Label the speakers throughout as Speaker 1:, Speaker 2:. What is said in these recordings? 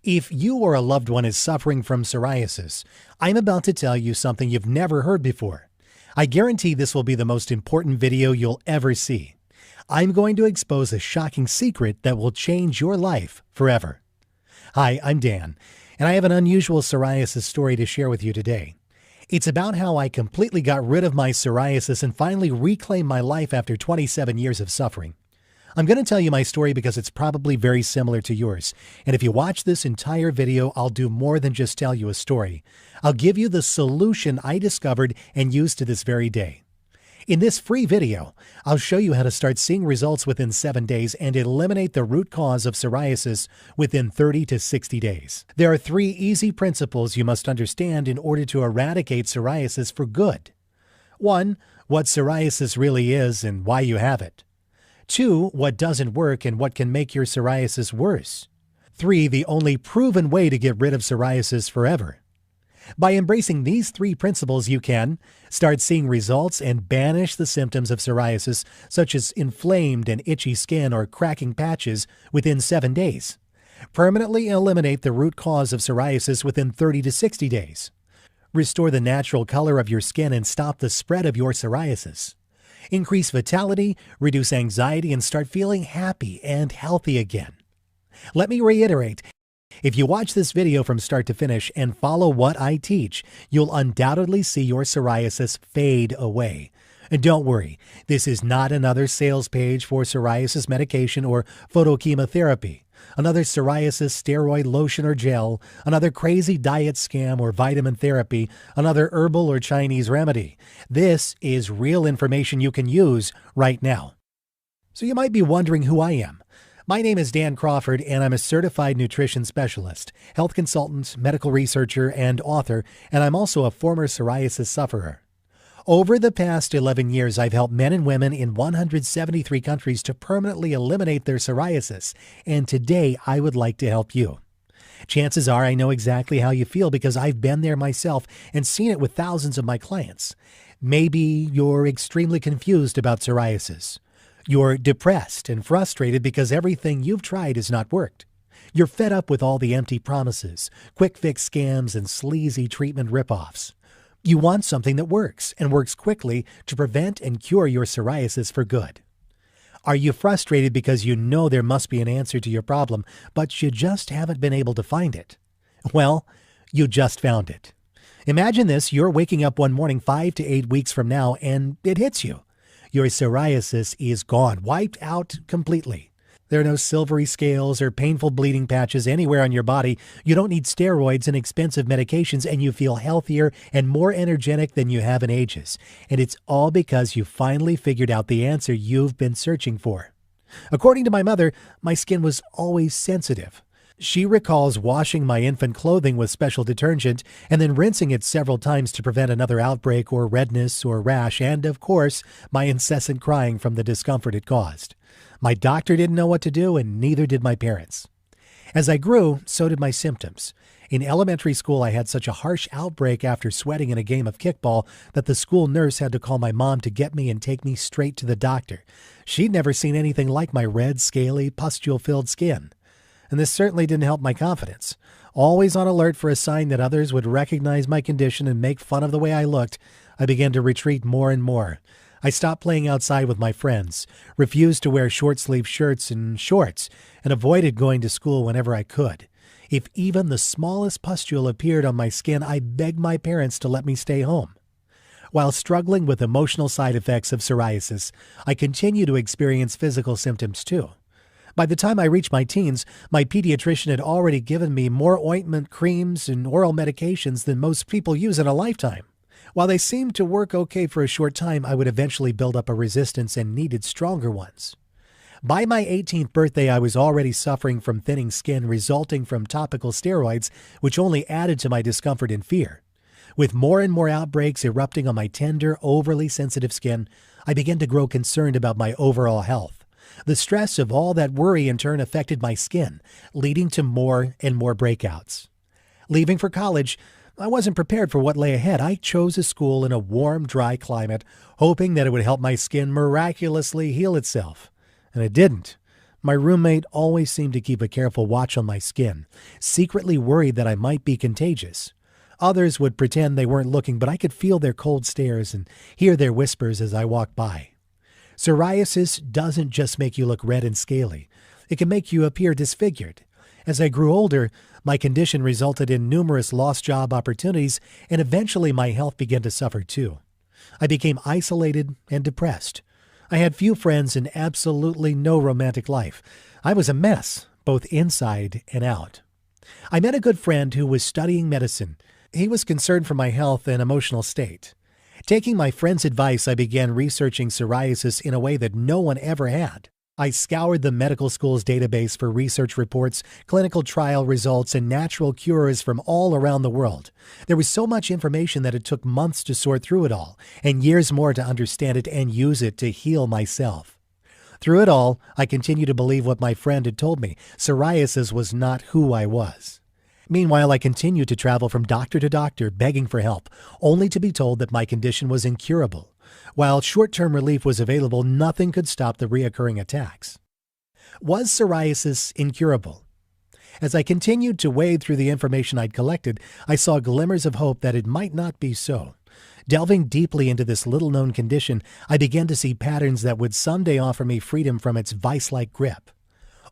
Speaker 1: If you or a loved one is suffering from psoriasis, I'm about to tell you something you've never heard before. I guarantee this will be the most important video you'll ever see. I'm going to expose a shocking secret that will change your life forever. Hi, I'm Dan, and I have an unusual psoriasis story to share with you today. It's about how I completely got rid of my psoriasis and finally reclaimed my life after 27 years of suffering. I'm going to tell you my story because it's probably very similar to yours. And if you watch this entire video, I'll do more than just tell you a story. I'll give you the solution I discovered and use to this very day. In this free video, I'll show you how to start seeing results within 7 days and eliminate the root cause of psoriasis within 30 to 60 days. There are 3 easy principles you must understand in order to eradicate psoriasis for good. 1. What psoriasis really is and why you have it. 2. What doesn't work and what can make your psoriasis worse. 3. The only proven way to get rid of psoriasis forever. By embracing these 3 principles, you can start seeing results and banish the symptoms of psoriasis, such as inflamed and itchy skin or cracking patches, within 7 days. Permanently eliminate the root cause of psoriasis within 30 to 60 days. Restore the natural color of your skin and stop the spread of your psoriasis. Increase vitality, reduce anxiety, and start feeling happy and healthy again. Let me reiterate, if you watch this video from start to finish and follow what I teach, you'll undoubtedly see your psoriasis fade away. And don't worry, this is not another sales page for psoriasis medication or photochemotherapy, another psoriasis steroid lotion or gel, another crazy diet scam or vitamin therapy, another herbal or Chinese remedy. This is real information you can use right now. So you might be wondering who I am. My name is Dan Crawford, and I'm a certified nutrition specialist, health consultant, medical researcher, and author, and I'm also a former psoriasis sufferer. Over the past 11 years, I've helped men and women in 173 countries to permanently eliminate their psoriasis, and today I would like to help you. Chances are I know exactly how you feel because I've been there myself and seen it with thousands of my clients. Maybe you're extremely confused about psoriasis. You're depressed and frustrated because everything you've tried has not worked. You're fed up with all the empty promises, quick fix scams, and sleazy treatment ripoffs. You want something that works and works quickly to prevent and cure your psoriasis for good. Are you frustrated because you know there must be an answer to your problem, but you just haven't been able to find it? Well, you just found it. Imagine this, you're waking up one morning 5 to 8 weeks from now and it hits you. Your psoriasis is gone, wiped out completely. There are no silvery scales or painful bleeding patches anywhere on your body. You don't need steroids and expensive medications, and you feel healthier and more energetic than you have in ages. And it's all because you finally figured out the answer you've been searching for. According to my mother, my skin was always sensitive. She recalls washing my infant clothing with special detergent and then rinsing it several times to prevent another outbreak or redness or rash, and of course, my incessant crying from the discomfort it caused. My doctor didn't know what to do, and neither did my parents. As I grew, so did my symptoms. In elementary school, I had such a harsh outbreak after sweating in a game of kickball that the school nurse had to call my mom to get me and take me straight to the doctor. She'd never seen anything like my red, scaly, pustule-filled skin. And this certainly didn't help my confidence. Always on alert for a sign that others would recognize my condition and make fun of the way I looked, I began to retreat more and more. I stopped playing outside with my friends, refused to wear short-sleeved shirts and shorts, and avoided going to school whenever I could. If even the smallest pustule appeared on my skin, I begged my parents to let me stay home. While struggling with emotional side effects of psoriasis, I continue to experience physical symptoms too. By the time I reached my teens, my pediatrician had already given me more ointment, creams, and oral medications than most people use in a lifetime. While they seemed to work okay for a short time, I would eventually build up a resistance and needed stronger ones. By my 18th birthday, I was already suffering from thinning skin resulting from topical steroids, which only added to my discomfort and fear. With more and more outbreaks erupting on my tender, overly sensitive skin, I began to grow concerned about my overall health. The stress of all that worry in turn affected my skin, leading to more and more breakouts. Leaving for college, I wasn't prepared for what lay ahead. I chose a school in a warm, dry climate, hoping that it would help my skin miraculously heal itself. And it didn't. My roommate always seemed to keep a careful watch on my skin, secretly worried that I might be contagious. Others would pretend they weren't looking, but I could feel their cold stares and hear their whispers as I walked by. Psoriasis doesn't just make you look red and scaly. It can make you appear disfigured. As I grew older, my condition resulted in numerous lost job opportunities, and eventually my health began to suffer too. I became isolated and depressed. I had few friends and absolutely no romantic life. I was a mess, both inside and out. I met a good friend who was studying medicine. He was concerned for my health and emotional state. Taking my friend's advice, I began researching psoriasis in a way that no one ever had. I scoured the medical school's database for research reports, clinical trial results, and natural cures from all around the world. There was so much information that it took months to sort through it all, and years more to understand it and use it to heal myself. Through it all, I continued to believe what my friend had told me. Psoriasis was not who I was. Meanwhile, I continued to travel from doctor to doctor, begging for help, only to be told that my condition was incurable. While short-term relief was available, nothing could stop the reoccurring attacks. Was psoriasis incurable? As I continued to wade through the information I'd collected, I saw glimmers of hope that it might not be so. Delving deeply into this little-known condition, I began to see patterns that would someday offer me freedom from its vice-like grip.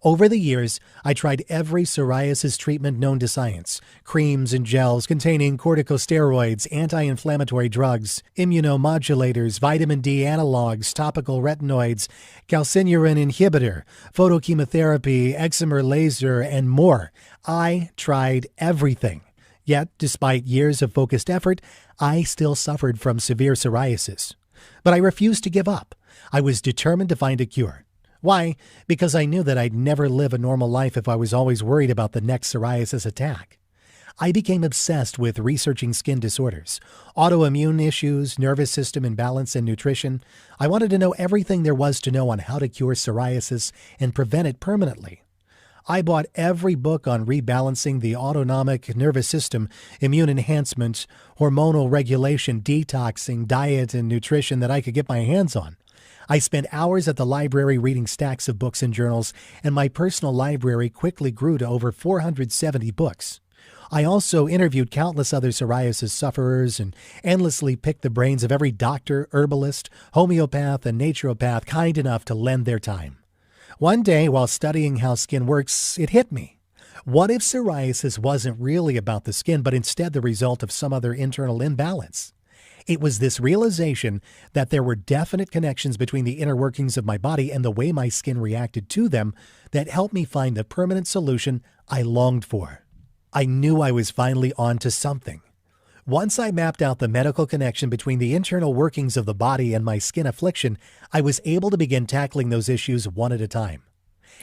Speaker 1: Over the years, I tried every psoriasis treatment known to science: creams and gels containing corticosteroids, anti-inflammatory drugs, immunomodulators, vitamin D analogs, topical retinoids, calcineurin inhibitor, photochemotherapy, excimer laser, and more. I tried everything. Yet, despite years of focused effort, I still suffered from severe psoriasis. But I refused to give up. I was determined to find a cure. Why? Because I knew that I'd never live a normal life if I was always worried about the next psoriasis attack. I became obsessed with researching skin disorders, autoimmune issues, nervous system imbalance, and nutrition. I wanted to know everything there was to know on how to cure psoriasis and prevent it permanently. I bought every book on rebalancing the autonomic nervous system, immune enhancement, hormonal regulation, detoxing, diet, and nutrition that I could get my hands on. I spent hours at the library reading stacks of books and journals, and my personal library quickly grew to over 470 books. I also interviewed countless other psoriasis sufferers and endlessly picked the brains of every doctor, herbalist, homeopath, and naturopath kind enough to lend their time. One day, while studying how skin works, it hit me. What if psoriasis wasn't really about the skin, but instead the result of some other internal imbalance? It was this realization that there were definite connections between the inner workings of my body and the way my skin reacted to them that helped me find the permanent solution I longed for. I knew I was finally on to something. Once I mapped out the medical connection between the internal workings of the body and my skin affliction, I was able to begin tackling those issues one at a time.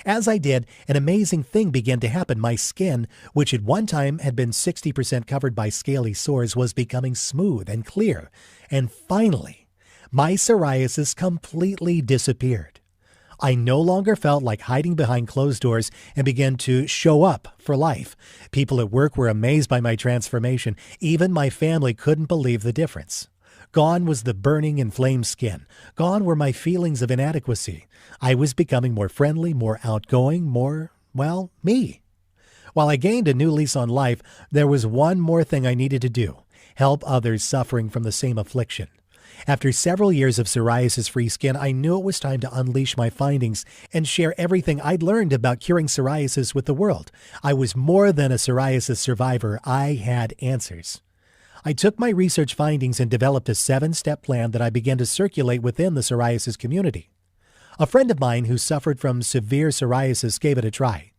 Speaker 1: As I did, an amazing thing began to happen. My skin, which at one time had been 60% covered by scaly sores, was becoming smooth and clear. And finally, my psoriasis completely disappeared. I no longer felt like hiding behind closed doors and began to show up for life. People at work were amazed by my transformation. Even my family couldn't believe the difference. Gone was the burning, inflamed skin. Gone were my feelings of inadequacy. I was becoming more friendly, more outgoing, more, well, me. While I gained a new lease on life, there was one more thing I needed to do: help others suffering from the same affliction. After several years of psoriasis-free skin, I knew it was time to unleash my findings and share everything I'd learned about curing psoriasis with the world. I was more than a psoriasis survivor. I had answers. I took my research findings and developed a 7-step plan that I began to circulate within the psoriasis community. A friend of mine who suffered from severe psoriasis gave it a try.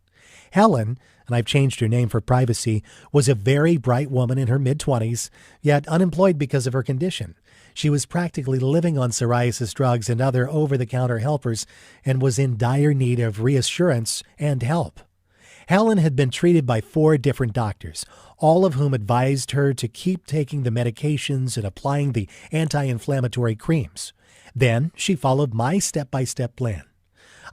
Speaker 1: Helen, and I've changed her name for privacy, was a very bright woman in her mid-20s, yet unemployed because of her condition. She was practically living on psoriasis drugs and other over-the-counter helpers and was in dire need of reassurance and help. Helen had been treated by 4 different doctors, all of whom advised her to keep taking the medications and applying the anti-inflammatory creams. Then she followed my step-by-step plan.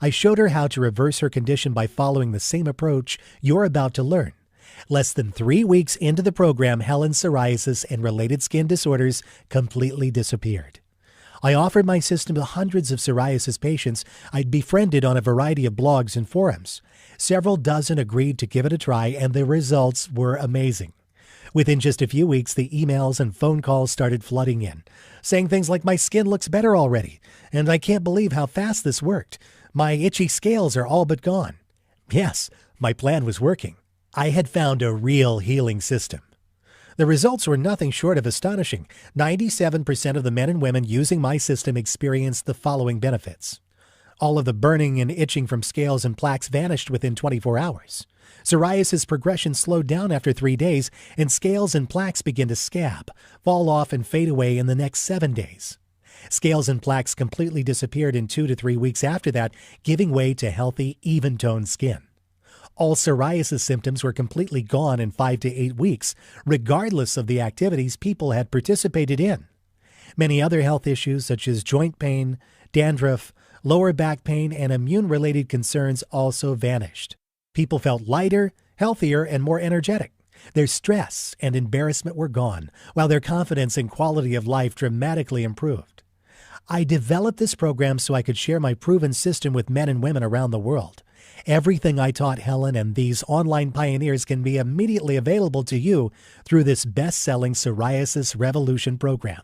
Speaker 1: I showed her how to reverse her condition by following the same approach you're about to learn. Less than 3 weeks into the program, Helen's psoriasis and related skin disorders completely disappeared. I offered my system to hundreds of psoriasis patients I'd befriended on a variety of blogs and forums. Several dozen agreed to give it a try, and the results were amazing. Within just a few weeks, the emails and phone calls started flooding in, saying things like, "My skin looks better already, and I can't believe how fast this worked. My itchy scales are all but gone." Yes, my plan was working. I had found a real healing system. The results were nothing short of astonishing. 97% of the men and women using my system experienced the following benefits. All of the burning and itching from scales and plaques vanished within 24 hours. Psoriasis progression slowed down after 3 days, and scales and plaques began to scab, fall off, and fade away in the next 7 days. Scales and plaques completely disappeared in 2 to 3 weeks after that, giving way to healthy, even-toned skin. All psoriasis symptoms were completely gone in 5 to 8 weeks, regardless of the activities people had participated in. Many other health issues, such as joint pain, dandruff, lower back pain, and immune-related concerns also vanished. People felt lighter, healthier, and more energetic. Their stress and embarrassment were gone, while their confidence and quality of life dramatically improved. I developed this program so I could share my proven system with men and women around the world. Everything I taught Helen and these online pioneers can be immediately available to you through this best-selling Psoriasis Revolution program.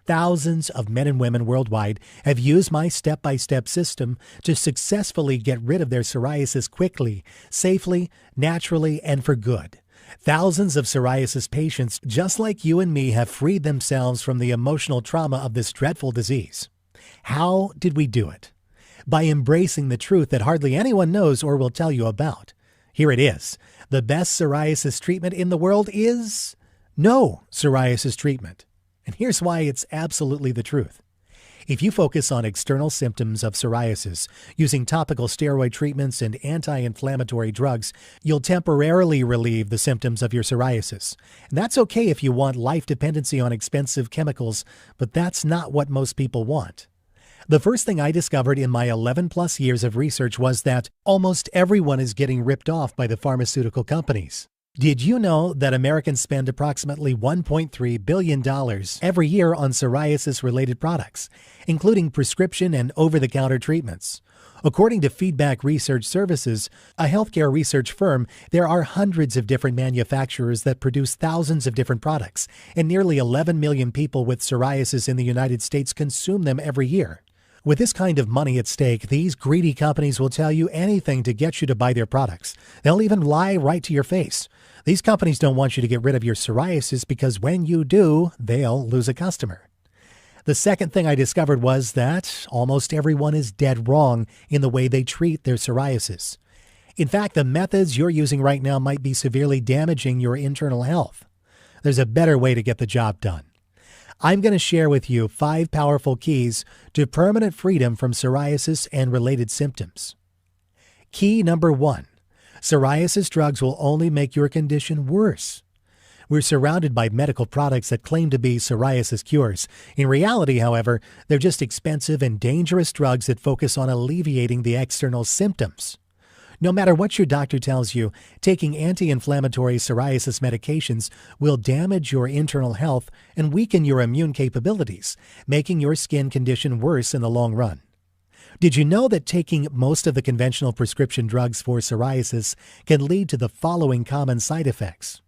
Speaker 1: Thousands of men and women worldwide have used my step-by-step system to successfully get rid of their psoriasis quickly, safely, naturally, and for good. Thousands of psoriasis patients, just like you and me, have freed themselves from the emotional trauma of this dreadful disease. How did we do it? By embracing the truth that hardly anyone knows or will tell you about. Here it is. The best psoriasis treatment in the world is no psoriasis treatment. And here's why it's absolutely the truth. If you focus on external symptoms of psoriasis using topical steroid treatments and anti-inflammatory drugs, you'll temporarily relieve the symptoms of your psoriasis. And that's okay if you want life dependency on expensive chemicals, but that's not what most people want. The first thing I discovered in my 11-plus years of research was that almost everyone is getting ripped off by the pharmaceutical companies. Did you know that Americans spend approximately $1.3 billion every year on psoriasis-related products, including prescription and over-the-counter treatments? According to Feedback Research Services, a healthcare research firm, there are hundreds of different manufacturers that produce thousands of different products, and nearly 11 million people with psoriasis in the United States consume them every year. With this kind of money at stake, these greedy companies will tell you anything to get you to buy their products. They'll even lie right to your face. These companies don't want you to get rid of your psoriasis because when you do, they'll lose a customer. The second thing I discovered was that almost everyone is dead wrong in the way they treat their psoriasis. In fact, the methods you're using right now might be severely damaging your internal health. There's a better way to get the job done. I'm going to share with you 5 powerful keys to permanent freedom from psoriasis and related symptoms. Key number 1. Psoriasis drugs will only make your condition worse. We're surrounded by medical products that claim to be psoriasis cures. In reality, however, they're just expensive and dangerous drugs that focus on alleviating the external symptoms. No matter what your doctor tells you, taking anti-inflammatory psoriasis medications will damage your internal health and weaken your immune capabilities, making your skin condition worse in the long run. Did you know that taking most of the conventional prescription drugs for psoriasis can lead to the following common side effects?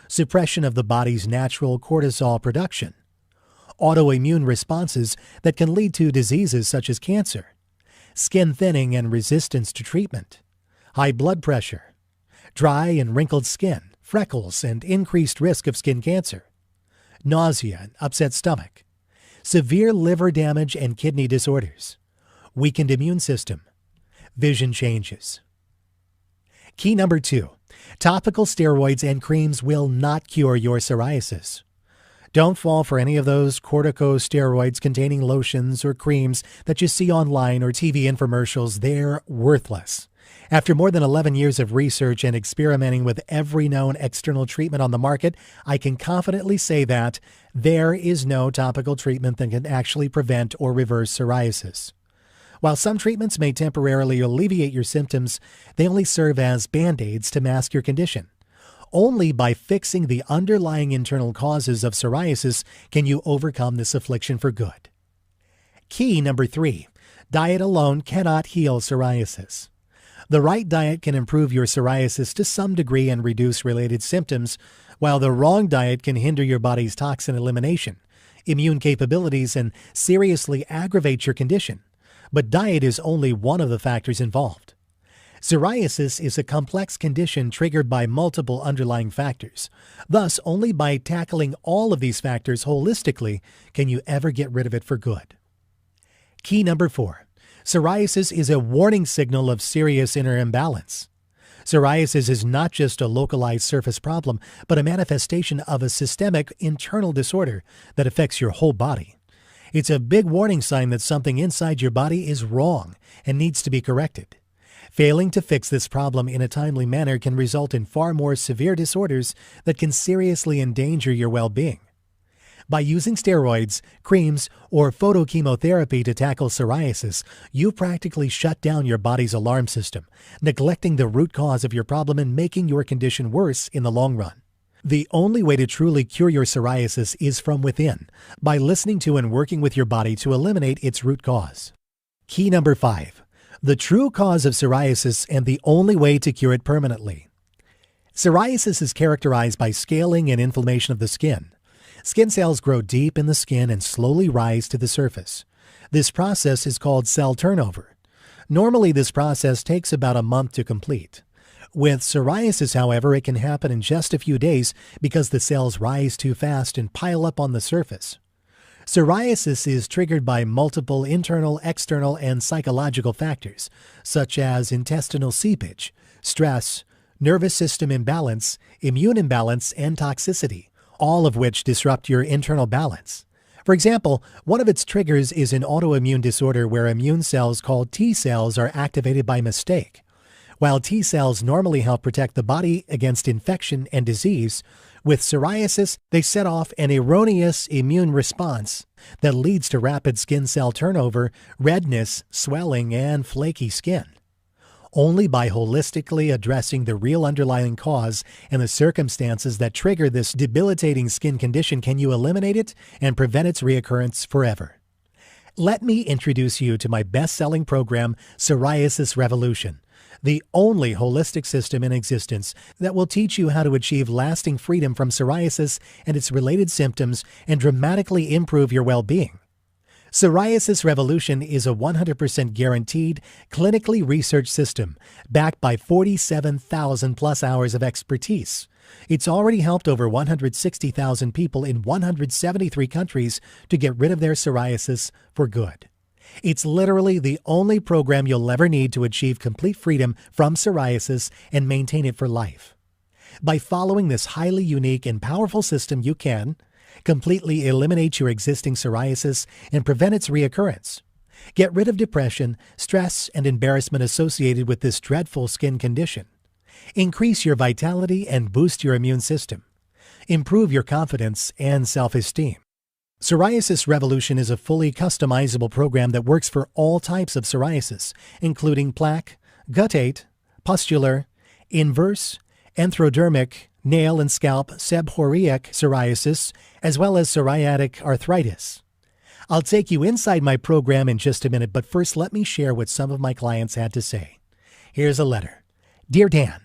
Speaker 1: Suppression of the body's natural cortisol production, autoimmune responses that can lead to diseases such as cancer, skin thinning and resistance to treatment, high blood pressure, dry and wrinkled skin, freckles, and increased risk of skin cancer, nausea and upset stomach, severe liver damage and kidney disorders, weakened immune system, vision changes. Key number 2. Topical steroids and creams will not cure your psoriasis. Don't fall for any of those corticosteroids containing lotions or creams that you see online or TV infomercials. They're worthless. After more than 11 years of research and experimenting with every known external treatment on the market, I can confidently say that there is no topical treatment that can actually prevent or reverse psoriasis. While some treatments may temporarily alleviate your symptoms, they only serve as band-aids to mask your condition. Only by fixing the underlying internal causes of psoriasis can you overcome this affliction for good. Key number 3. Diet alone cannot heal psoriasis. The right diet can improve your psoriasis to some degree and reduce related symptoms, while the wrong diet can hinder your body's toxin elimination, immune capabilities, and seriously aggravate your condition. But diet is only one of the factors involved. Psoriasis is a complex condition triggered by multiple underlying factors. Thus, only by tackling all of these factors holistically can you ever get rid of it for good. Key number 4. Psoriasis is a warning signal of serious inner imbalance. Psoriasis is not just a localized surface problem, but a manifestation of a systemic internal disorder that affects your whole body. It's a big warning sign that something inside your body is wrong and needs to be corrected. Failing to fix this problem in a timely manner can result in far more severe disorders that can seriously endanger your well-being. By using steroids, creams, or photochemotherapy to tackle psoriasis, you practically shut down your body's alarm system, neglecting the root cause of your problem and making your condition worse in the long run. The only way to truly cure your psoriasis is from within, by listening to and working with your body to eliminate its root cause. Key number 5. The true cause of psoriasis and the only way to cure it permanently. Psoriasis is characterized by scaling and inflammation of the skin. Skin cells grow deep in the skin and slowly rise to the surface. This process is called cell turnover. Normally, this process takes about a month to complete. With psoriasis, however, it can happen in just a few days because the cells rise too fast and pile up on the surface. Psoriasis is triggered by multiple internal, external, and psychological factors, such as intestinal seepage, stress, nervous system imbalance, immune imbalance, and toxicity, all of which disrupt your internal balance. For example, one of its triggers is an autoimmune disorder where immune cells called T cells are activated by mistake. While T cells normally help protect the body against infection and disease, with psoriasis, they set off an erroneous immune response that leads to rapid skin cell turnover, redness, swelling, and flaky skin. Only by holistically addressing the real underlying cause and the circumstances that trigger this debilitating skin condition can you eliminate it and prevent its reoccurrence forever. Let me introduce you to my best-selling program, Psoriasis Revolution, the only holistic system in existence that will teach you how to achieve lasting freedom from psoriasis and its related symptoms and dramatically improve your well-being. Psoriasis Revolution is a 100% guaranteed, clinically researched system backed by 47,000 plus hours of expertise. It's already helped over 160,000 people in 173 countries to get rid of their psoriasis for good. It's literally the only program you'll ever need to achieve complete freedom from psoriasis and maintain it for life. By following this highly unique and powerful system, you can completely eliminate your existing psoriasis and prevent its reoccurrence. Get rid of depression, stress, and embarrassment associated with this dreadful skin condition. Increase your vitality and boost your immune system. Improve your confidence and self-esteem. Psoriasis Revolution is a fully customizable program that works for all types of psoriasis, including plaque, guttate, pustular, inverse, anthrodermic, nail and scalp seborrheic psoriasis, as well as psoriatic arthritis. I'll take you inside my program in just a minute, but first let me share what some of my clients had to say. Here's a letter. Dear Dan,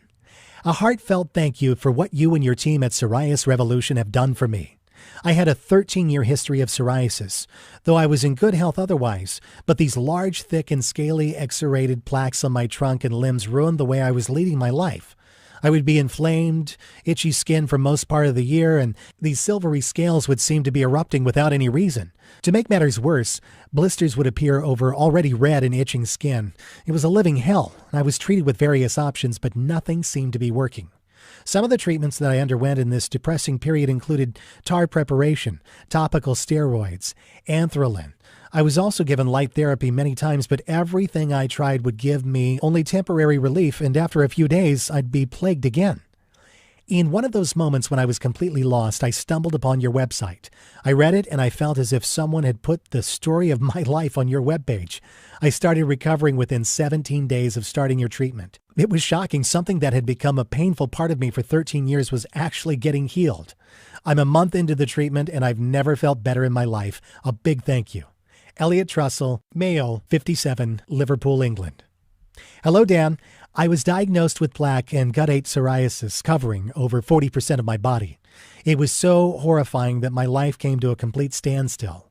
Speaker 1: a heartfelt thank you for what you and your team at Psoriasis Revolution have done for me. I had a 13-year history of psoriasis, though I was in good health otherwise, but these large, thick, and scaly excoriated plaques on my trunk and limbs ruined the way I was leading my life. I would be inflamed, itchy skin for most part of the year, and these silvery scales would seem to be erupting without any reason. To make matters worse, blisters would appear over already red and itching skin. It was a living hell. I was treated with various options, but nothing seemed to be working. Some of the treatments that I underwent in this depressing period included tar preparation, topical steroids, anthralin. I was also given light therapy many times, but everything I tried would give me only temporary relief, and after a few days, I'd be plagued again. In one of those moments when I was completely lost, I stumbled upon your website. I read it, and I felt as if someone had put the story of my life on your webpage. I started recovering within 17 days of starting your treatment. It was shocking. Something that had become a painful part of me for 13 years was actually getting healed. I'm a month into the treatment, and I've never felt better in my life. A big thank you. Elliot Trussell, male, 57, Liverpool, England. Hello, Dan. I was diagnosed with plaque and guttate psoriasis covering over 40% of my body. It was so horrifying that my life came to a complete standstill.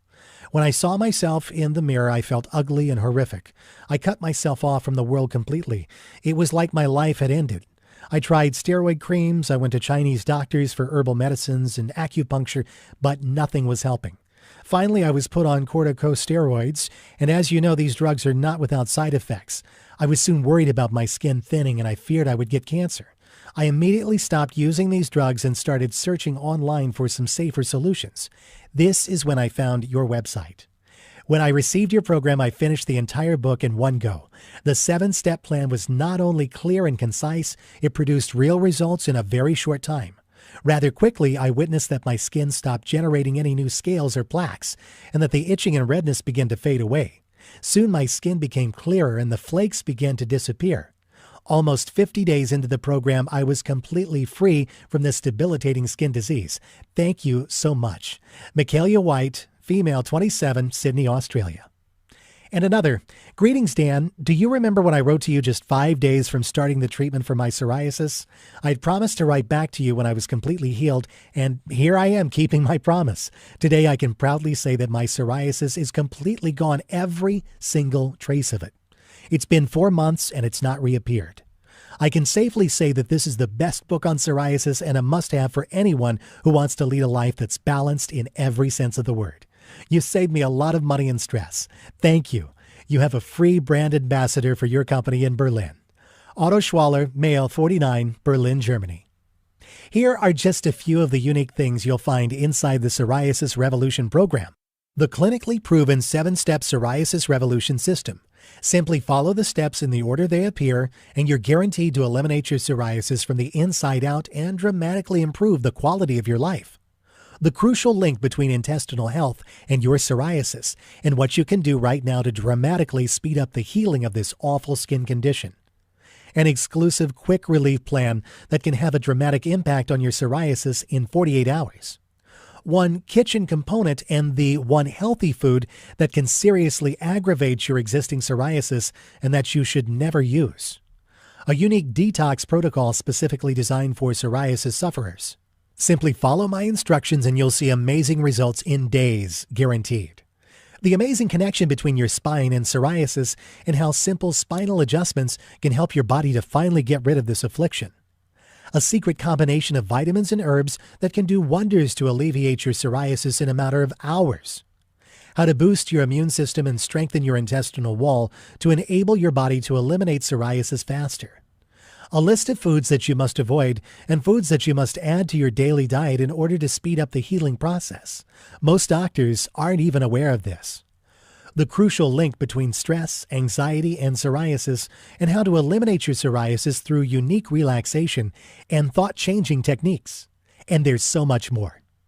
Speaker 1: When I saw myself in the mirror, I felt ugly and horrific. I cut myself off from the world completely. It was like my life had ended. I tried steroid creams, I went to Chinese doctors for herbal medicines and acupuncture, but nothing was helping. Finally, I was put on corticosteroids, and as you know, these drugs are not without side effects. I was soon worried about my skin thinning, and I feared I would get cancer. I immediately stopped using these drugs and started searching online for some safer solutions. This is when I found your website. When I received your program, I finished the entire book in one go. The 7-step plan was not only clear and concise, it produced real results in a very short time. Rather quickly, I witnessed that my skin stopped generating any new scales or plaques, and that the itching and redness began to fade away. Soon my skin became clearer and the flakes began to disappear. Almost 50 days into the program, I was completely free from this debilitating skin disease. Thank you so much. Michaela White, female, 27, Sydney, Australia. And another, greetings, Dan. Do you remember when I wrote to you just 5 days from starting the treatment for my psoriasis? I'd promised to write back to you when I was completely healed, and here I am keeping my promise. Today, I can proudly say that my psoriasis is completely gone, every single trace of it. It's been 4 months and it's not reappeared. I can safely say that this is the best book on psoriasis and a must-have for anyone who wants to lead a life that's balanced in every sense of the word. You saved me a lot of money and stress. Thank you. You have a free brand ambassador for your company in Berlin. Otto Schwaller, male, 49, Berlin, Germany. Here are just a few of the unique things you'll find inside the Psoriasis Revolution program. The clinically proven 7-step Psoriasis Revolution system. Simply follow the steps in the order they appear, and you're guaranteed to eliminate your psoriasis from the inside out and dramatically improve the quality of your life. The crucial link between intestinal health and your psoriasis, and what you can do right now to dramatically speed up the healing of this awful skin condition. An exclusive quick relief plan that can have a dramatic impact on your psoriasis in 48 hours. One kitchen component and the one healthy food that can seriously aggravate your existing psoriasis and that you should never use. A unique detox protocol specifically designed for psoriasis sufferers. Simply follow my instructions and you'll see amazing results in days, guaranteed. The amazing connection between your spine and psoriasis, and how simple spinal adjustments can help your body to finally get rid of this affliction. A secret combination of vitamins and herbs that can do wonders to alleviate your psoriasis in a matter of hours. How to boost your immune system and strengthen your intestinal wall to enable your body to eliminate psoriasis faster. A list of foods that you must avoid and foods that you must add to your daily diet in order to speed up the healing process. Most doctors aren't even aware of this. The crucial link between stress, anxiety, and psoriasis, and how to eliminate your psoriasis through unique relaxation and thought-changing techniques. And there's so much more.